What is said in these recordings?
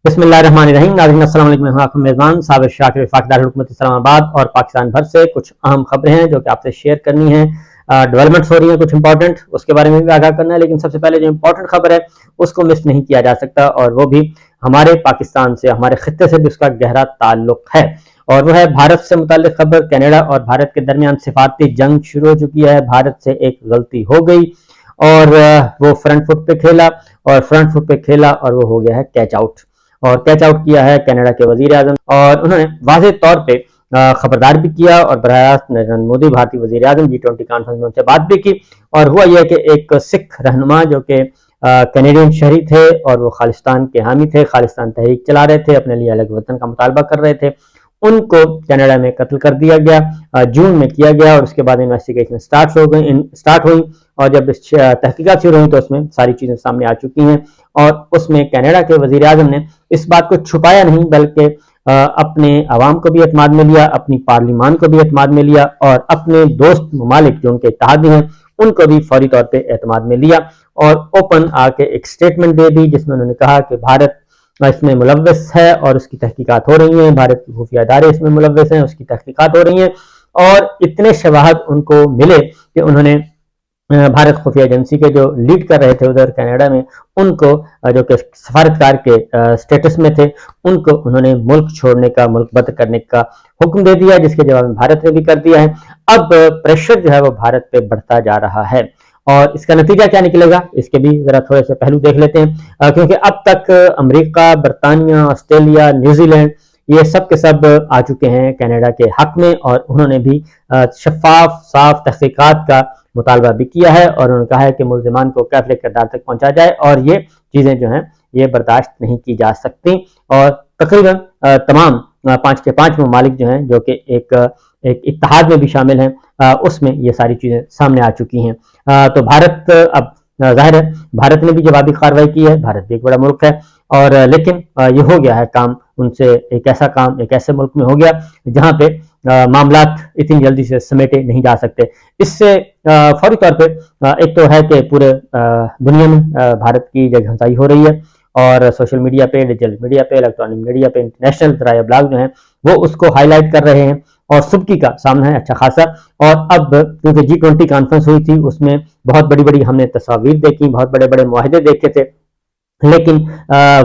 بسم اللہ الرحمن الرحیم. ناظرین السلام علیکم. میں ہوں آپ کا میزبان صابر شاکر وفاق دارالحکومت اسلام آباد اور پاکستان بھر سے کچھ اہم خبریں ہیں جو کہ آپ سے شیئر کرنی ہیں. ڈیولپمنٹس ہو رہی ہیں کچھ امپورٹنٹ، اس کے بارے میں بھی آگاہ کرنا ہے، لیکن سب سے پہلے جو امپورٹنٹ خبر ہے اس کو مس نہیں کیا جا سکتا، اور وہ بھی ہمارے پاکستان سے، ہمارے خطے سے بھی اس کا گہرا تعلق ہے، اور وہ ہے بھارت سے متعلق خبر. کینیڈا اور بھارت کے درمیان سفارتی جنگ شروع ہو چکی ہے. بھارت سے ایک غلطی ہو گئی اور وہ فرنٹ فٹ پہ کھیلا اور وہ ہو گیا ہے کیچ آؤٹ، اور کیچ آؤٹ کیا ہے کینیڈا کے وزیر اعظم، اور انہوں نے واضح طور پہ خبردار بھی کیا اور براہ راست نریندر مودی بھارتی وزیر اعظم G20 کانفرنس میں ان سے بات بھی کی. اور ہوا یہ کہ ایک سکھ رہنما جو کہ کینیڈین شہری تھے اور وہ خالصتان کے حامی تھے، خالصتان تحریک چلا رہے تھے، اپنے لیے الگ وطن کا مطالبہ کر رہے تھے، ان کو کینیڈا میں قتل کر دیا گیا، جون میں کیا گیا، اور اس کے بعد انویسٹیگیشن سٹارٹ ہوئی، اور جب تحقیقات شروع ہوئی تو اس میں ساری چیزیں سامنے آ چکی ہیں. اور اس میں کینیڈا کے وزیر اعظم نے اس بات کو چھپایا نہیں، بلکہ اپنے عوام کو بھی اعتماد میں لیا، اپنی پارلیمان کو بھی اعتماد میں لیا، اور اپنے دوست ممالک جو ان کے اتحادی ہیں ان کو بھی فوری طور پہ اعتماد میں لیا، اور اوپن آ کے ایک سٹیٹمنٹ دے دی جس میں انہوں نے کہا کہ بھارت اس میں ملوث ہے اور اس کی تحقیقات ہو رہی ہیں، بھارت کی خفیہ ادارے اس میں ملوث ہیں، اس کی تحقیقات ہو رہی ہیں. اور اتنے شواہد ان کو ملے کہ انہوں نے بھارت خفیہ ایجنسی کے جو لیڈ کر رہے تھے ادھر کینیڈا میں، ان کو جو کہ سفارتکار کے سٹیٹس میں تھے، ان کو انہوں نے ملک چھوڑنے کا، ملک بدر کرنے کا حکم دے دیا، جس کے جواب میں بھارت نے بھی کر دیا ہے. اب پریشر جو ہے وہ بھارت پہ بڑھتا جا رہا ہے، اور اس کا نتیجہ کیا نکلے گا اس کے بھی ذرا تھوڑے سے پہلو دیکھ لیتے ہیں. کیونکہ اب تک امریکہ، برطانیہ، آسٹریلیا، نیوزی لینڈ یہ سب کے سب آ چکے ہیں کینیڈا کے حق میں، اور انہوں نے بھی شفاف صاف تحقیقات کا مطالبہ بھی کیا ہے، اور انہوں نے کہا ہے کہ ملزمان کو کیفل کردار تک پہنچا جائے، اور یہ چیزیں جو ہیں یہ برداشت نہیں کی جا سکتی. اور تقریباً تمام 5 کے 5 ممالک جو ہیں جو کہ ایک اتحاد میں بھی شامل ہیں، اس میں یہ ساری چیزیں سامنے آ چکی ہیں. تو بھارت اب ظاہر ہے بھارت نے بھی جوابی کارروائی کی ہے، بھارت بھی ایک بڑا ملک ہے، اور لیکن یہ ہو گیا ہے کام ان سے، ایک ایسے ملک میں ہو گیا جہاں پہ معاملات اتنی جلدی سے سمیٹے نہیں جا سکتے. اس سے فوری طور پہ ایک تو ہے کہ پورے دنیا میں بھارت کی جگ ہنسائی ہو رہی ہے، اور سوشل میڈیا پہ، ڈیجیٹل میڈیا پہ، الیکٹرانک میڈیا پہ، انٹرنیشنل ذرائع ابلاغ جو ہیں وہ اس کو ہائی لائٹ کر رہے ہیں، اور سبکی کا سامنا ہے اچھا خاصا. اور اب کیونکہ G20 کانفرنس ہوئی تھی، اس میں بہت بڑی ہم نے تصاویر دیکھی، بہت بڑے معاہدے دیکھے تھے، لیکن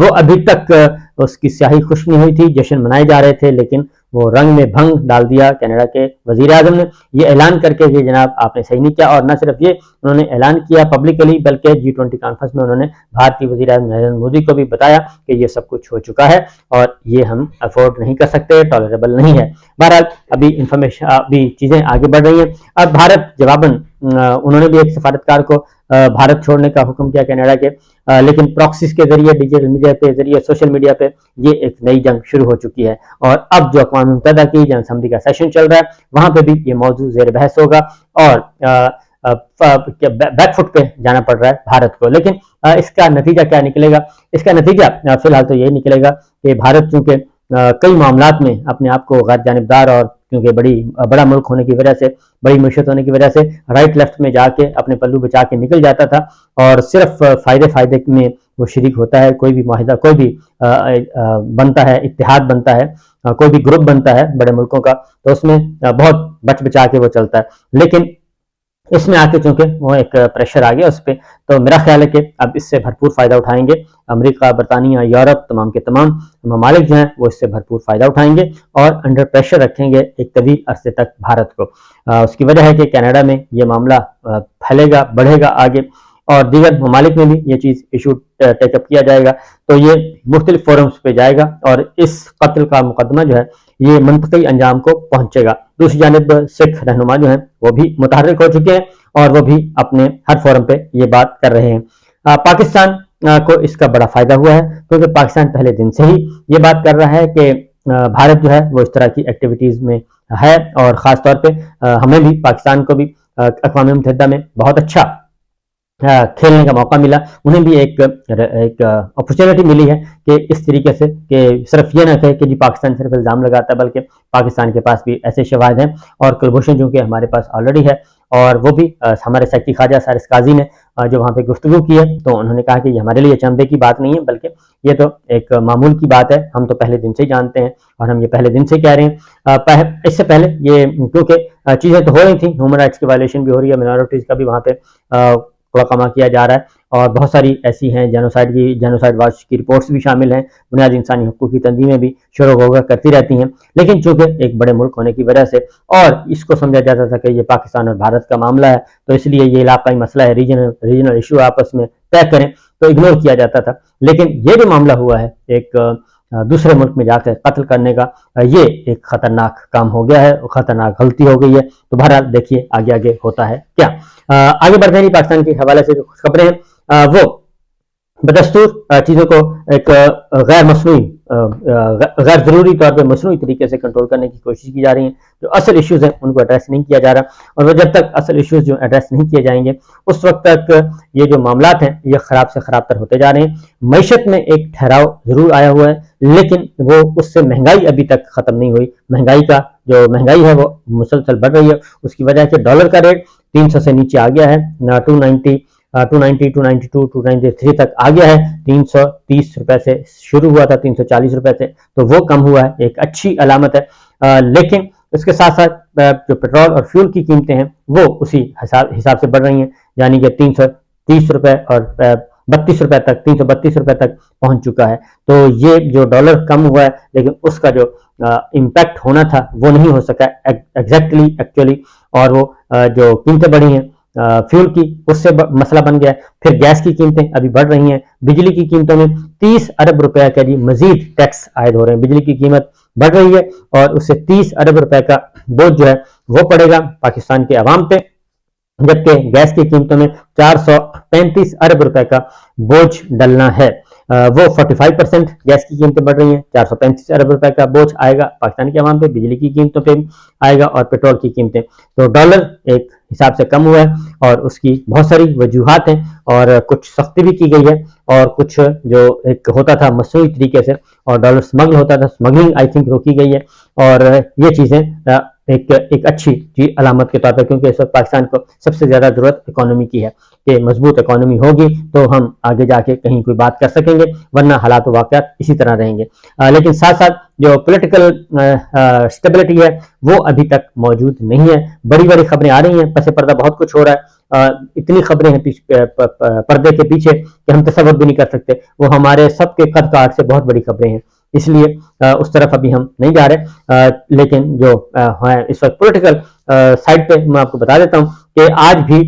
وہ ابھی تک اس کی سیاہی خوش نہیں ہوئی تھی، جشن منائے جا رہے تھے، لیکن وہ رنگ میں بھنگ ڈال دیا کینیڈا کے وزیر اعظم نے یہ اعلان کر کے کہ جناب آپ نے صحیح نہیں کیا. اور نہ صرف یہ انہوں نے اعلان کیا پبلکلی، بلکہ G20 کانفرنس میں انہوں نے بھارتی وزیر اعظم نریندر مودی کو بھی بتایا کہ یہ سب کچھ ہو چکا ہے اور یہ ہم افورڈ نہیں کر سکتے، ٹالریبل نہیں ہے. بہرحال ابھی چیزیں آگے بڑھ رہی ہیں. اب بھارت جواباً انہوں نے بھی ایک سفارتکار کو بھارت چھوڑنے کا حکم کیا کینیڈا کے، لیکن پراکسیز کے ذریعے، ڈیجیٹل میڈیا کے ذریعے، سوشل میڈیا پہ یہ ایک نئی جنگ شروع ہو چکی ہے. اور اب جو اقوام متحدہ کی جنرل اسمبلی کا سیشن چل رہا ہے وہاں پہ بھی یہ موضوع زیر بحث ہوگا، اور بیک فٹ پہ جانا پڑ رہا ہے بھارت کو. لیکن اس کا نتیجہ کیا نکلے گا؟ اس کا نتیجہ فی الحال تو یہ نکلے گا کہ بھارت چونکہ کئی معاملات میں اپنے آپ کو غیر جانبدار، اور کیونکہ بڑا ملک ہونے کی وجہ سے، بڑی معیشت ہونے کی وجہ سے رائٹ لیفٹ میں جا کے اپنے پلو بچا کے نکل جاتا تھا، اور صرف فائدے میں وہ شریک ہوتا ہے. کوئی بھی معاہدہ، کوئی بھی بنتا ہے، اتحاد بنتا ہے، کوئی بھی گروپ بنتا ہے بڑے ملکوں کا، تو اس میں بہت بچ بچا کے وہ چلتا ہے. لیکن اس میں آ کے چونکہ وہ ایک پریشر آ گیا اس پہ، تو میرا خیال ہے کہ اب اس سے بھرپور فائدہ اٹھائیں گے امریکہ، برطانیہ، یورپ، تمام کے تمام ممالک جو ہیں وہ اس سے بھرپور فائدہ اٹھائیں گے اور انڈر پریشر رکھیں گے ایک طویل عرصے تک بھارت کو. اس کی وجہ ہے کہ کینیڈا میں یہ معاملہ پھیلے گا، بڑھے گا آگے، اور دیگر ممالک میں بھی یہ چیز ایشو ٹیک اپ کیا جائے گا، تو یہ مختلف فورمز پہ جائے گا، اور اس قتل کا مقدمہ جو ہے یہ منطقی انجام کو پہنچے گا. دوسری جانب سکھ رہنما جو ہیں وہ بھی متحرک ہو چکے ہیں، اور وہ بھی اپنے ہر فورم پہ یہ بات کر رہے ہیں. پاکستان کو اس کا بڑا فائدہ ہوا ہے، کیونکہ پاکستان پہلے دن سے ہی یہ بات کر رہا ہے کہ بھارت جو ہے وہ اس طرح کی ایکٹیویٹیز میں ہے، اور خاص طور پہ ہمیں بھی، پاکستان کو بھی اقوام متحدہ میں بہت اچھا کھیلنے کا موقع ملا. انہیں بھی ایک اپرچونٹی ملی ہے کہ اس طریقے سے کہ صرف یہ نہ کہے کہ جی پاکستان صرف الزام لگاتا ہے، بلکہ پاکستان کے پاس بھی ایسے شواہد ہیں، اور کلبھوشن جو کہ ہمارے پاس آلریڈی ہے، اور وہ بھی ہمارے سیکٹری خارجہ سارس قاضی نے جو وہاں پہ گفتگو کی ہے تو انہوں نے کہا کہ یہ ہمارے لیے اچنبھے کی بات نہیں ہے، بلکہ یہ تو ایک معمول کی بات ہے، ہم تو پہلے دن سے ہی جانتے ہیں اور ہم یہ پہلے دن سے کہہ رہے ہیں۔ اس سے پہلے یہ کیونکہ چیزیں تو ہو رہی تھیں، ہیومن رائٹس کی وائلیشن بھی ہو رہی ہے، مائنورٹیز کا بھی وہاں پہ کما کیا جا رہا ہے، اور بہت ساری ایسی ہیں جینوسائیڈ واچ کی رپورٹس بھی شامل ہیں، بنیادی انسانی حقوق کی تنظیمیں بھی شور و غوغا کرتی رہتی ہیں، لیکن چونکہ ایک بڑے ملک ہونے کی وجہ سے اور اس کو سمجھا جاتا تھا کہ یہ پاکستان اور بھارت کا معاملہ ہے، تو اس لیے یہ علاقائی مسئلہ ہے، ریجنل ایشو آپس میں طے کریں، تو اگنور کیا جاتا تھا۔ لیکن یہ جو معاملہ ہوا ہے ایک دوسرے ملک میں جا کر قتل کرنے کا، یہ ایک خطرناک کام ہو گیا ہے، خطرناک غلطی ہو گئی ہے۔ تو بہرحال دیکھیے آگے ہوتا ہے کیا۔ آگے بڑھتے ہیں، پاکستان کے حوالے سے جو خوش خبریں ہیں وہ بدستور چیزوں کو ایک غیر ضروری طور پہ مصنوعی طریقے سے کنٹرول کرنے کی کوشش کی جا رہی ہیں۔ جو اصل ایشوز ہیں ان کو ایڈریس نہیں کیا جا رہا، اور وہ جب تک اصل ایشوز جو ایڈریس نہیں کیے جائیں گے اس وقت تک یہ جو معاملات ہیں یہ خراب سے خراب تر ہوتے جا رہے ہیں۔ معیشت میں ایک ٹھہراؤ ضرور آیا ہوا ہے، لیکن وہ اس سے مہنگائی ابھی تک ختم نہیں ہوئی۔ مہنگائی ہے وہ مسلسل بڑھ رہی ہے، اس کی وجہ ہے ڈالر کا ریٹ 300 سے نیچے آ گیا ہے، 290 292 293 تک آ گیا ہے۔ 330 روپے سے شروع ہوا تھا، 340 روپے سے، تو وہ کم ہوا ہے، ایک اچھی علامت ہے۔ لیکن اس کے ساتھ ساتھ جو پیٹرول اور فیول کی قیمتیں ہیں وہ اسی حساب سے بڑھ رہی ہیں، یعنی کہ 330 روپے اور 32 روپے تک 332 روپے تک پہنچ چکا ہے۔ تو یہ جو ڈالر کم ہوا ہے لیکن اس کا جو امپیکٹ ہونا تھا وہ نہیں ہو سکا ایکچولی، اور وہ جو قیمتیں بڑھی ہیں فیول کی، اس سے مسئلہ بن گیا ہے۔ پھر گیس کی قیمتیں ابھی بڑھ رہی ہیں، بجلی کی قیمتوں میں 30 ارب روپے کا جی مزید ٹیکس عائد ہو رہے ہیں، بجلی کی قیمت بڑھ رہی ہے اور اس سے 30 ارب روپے کا بوجھ جو ہے وہ پڑے گا پاکستان کے عوام پہ، جبکہ گیس کی قیمتوں میں 435 ارب روپے کا بوجھ ڈلنا ہے۔ وہ 45% گیس کی قیمتیں بڑھ رہی ہیں، 435 ارب روپے کا بوجھ آئے گا پاکستان کے عوام پہ، بجلی کی قیمتوں پہ آئے گا اور پیٹرول کی قیمتیں۔ تو ڈالر ایک حساب سے کم ہوا ہے اور اس کی بہت ساری وجوہات ہیں، اور کچھ سختی بھی کی گئی ہے، اور کچھ جو ایک ہوتا تھا مصنوعی طریقے سے اور ڈالر سمگل ہوتا تھا، سمگلنگ آئی تھنک روکی گئی ہے، اور یہ چیزیں ایک اچھی علامت کے طور پر، کیونکہ اس وقت پاکستان کو سب سے زیادہ ضرورت اکانومی کی ہے کہ مضبوط اکانومی ہوگی تو ہم آگے جا کے کہیں کوئی بات کر سکیں گے، ورنہ حالات و واقعات اسی طرح رہیں گے۔ لیکن ساتھ ساتھ جو پولیٹیکل اسٹیبلٹی ہے وہ ابھی تک موجود نہیں ہے۔ بڑی خبریں آ رہی ہیں، پس پردہ بہت کچھ ہو رہا ہے، اتنی خبریں ہیں پردے کے پیچھے کہ ہم تصور بھی نہیں کر سکتے، وہ ہمارے سب کے قد کاٹ سے بہت بڑی خبریں ہیں، اس لیے اس طرف ابھی ہم نہیں جا رہے۔ لیکن جو اس وقت پولیٹیکل سائڈ پہ میں آپ کو بتا دیتا ہوں کہ آج بھی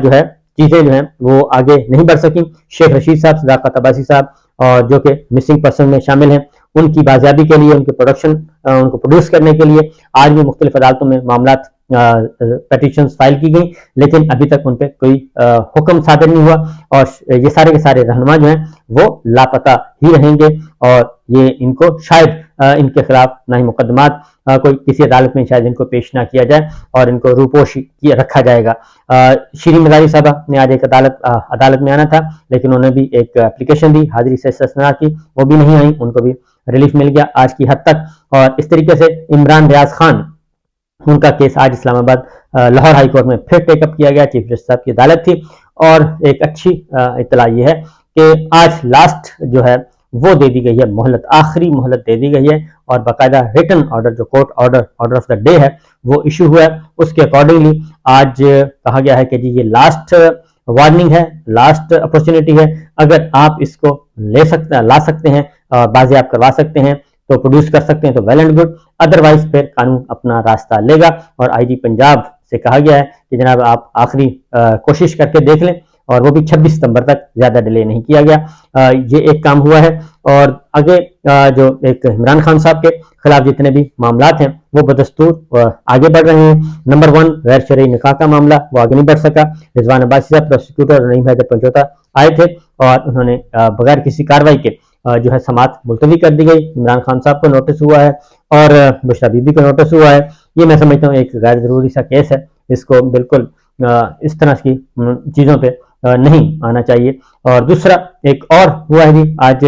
جو ہے چیزیں جو ہیں وہ آگے نہیں بڑھ سکیں۔ شیخ رشید صاحب، صداقت عباسی صاحب، اور جو کہ مسنگ پرسن میں شامل ہیں، ان کی بازیابی کے لیے، ان کے ان کو پروڈیوس کرنے کے لیے آج بھی مختلف عدالتوں میں معاملات پیٹیشنز فائل کی گئیں، لیکن ابھی تک ان پہ کوئی حکم صادر نہیں ہوا، اور یہ سارے کے سارے رہنما جو ہیں وہ لاپتہ ہی رہیں گے، اور یہ ان کو شاید ان کے خلاف نہ ہی مقدمات کوئی کسی عدالت میں شاید ان کو پیش نہ کیا جائے اور ان کو روپوش رکھا جائے گا۔ شیریں مزاری صاحبہ نے آج ایک عدالت میں آنا تھا، لیکن انہوں نے بھی ایک اپلیکیشن دی، حاضری سے استثناء کی، وہ بھی نہیں آئیں، ان کو بھی ریلیف مل گیا آج کی حد تک۔ اور اس طریقے سے عمران ریاض خان، ان کا کیس آج اسلام آباد لاہور ہائی کورٹ میں پھر ٹیک اپ کیا گیا، چیف جسٹس صاحب کی عدالت تھی، اور ایک اچھی اطلاع یہ ہے کہ آج لاسٹ جو ہے وہ دے دی گئی ہے مہلت، آخری مہلت دے دی گئی ہے، اور باقاعدہ ریٹن آرڈر جو court order of the day ہے وہ ایشو ہوا ہے۔ اس کے اکارڈنگلی آج کہا گیا ہے کہ جی یہ لاسٹ وارننگ ہے، لاسٹ اپورچونٹی ہے، اگر آپ اس کو لا سکتے ہیں، بازیاب کروا سکتے ہیں تو پروڈیوس کر سکتے ہیں تو ویل اینڈ گڈ، ادروائز پھر قانون اپنا راستہ لے گا۔ اور آئی جی پنجاب سے کہا گیا ہے کہ جناب آپ آخری کوشش کر کے دیکھ لیں، اور وہ بھی 26 ستمبر تک، زیادہ ڈیلے نہیں کیا گیا۔ یہ ایک کام ہوا ہے، اور آگے جو ایک عمران خان صاحب کے خلاف جتنے بھی معاملات ہیں وہ بدستور آگے بڑھ رہے ہیں۔ نمبر 1 غیر شرعی نکاح کا معاملہ وہ آگے نہیں بڑھ سکا، رضوان عباسی صاحب پروسیکیوٹر اور نعیم حیدر پنجوتا آئے تھے، اور انہوں نے بغیر کسی کارروائی کے جو ہے سماعت ملتوی کر دی گئی۔ عمران خان صاحب کو نوٹس ہوا ہے اور بشرا بی بی کو نوٹس ہوا ہے۔ یہ میں سمجھتا ہوں ایک غیر ضروری سا کیس ہے، اس کو بالکل اس طرح کی چیزوں پہ نہیں آنا چاہیے۔ اور دوسرا ایک اور ہوا ہے جی آج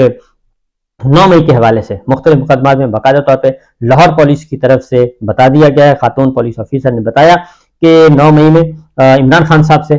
9 مئی کے حوالے سے مختلف مقدمات میں باقاعدہ طور پہ لاہور پولیس کی طرف سے بتا دیا گیا ہے، خاتون پولیس آفیسر نے بتایا کہ 9 مئی میں عمران خان صاحب سے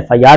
FIR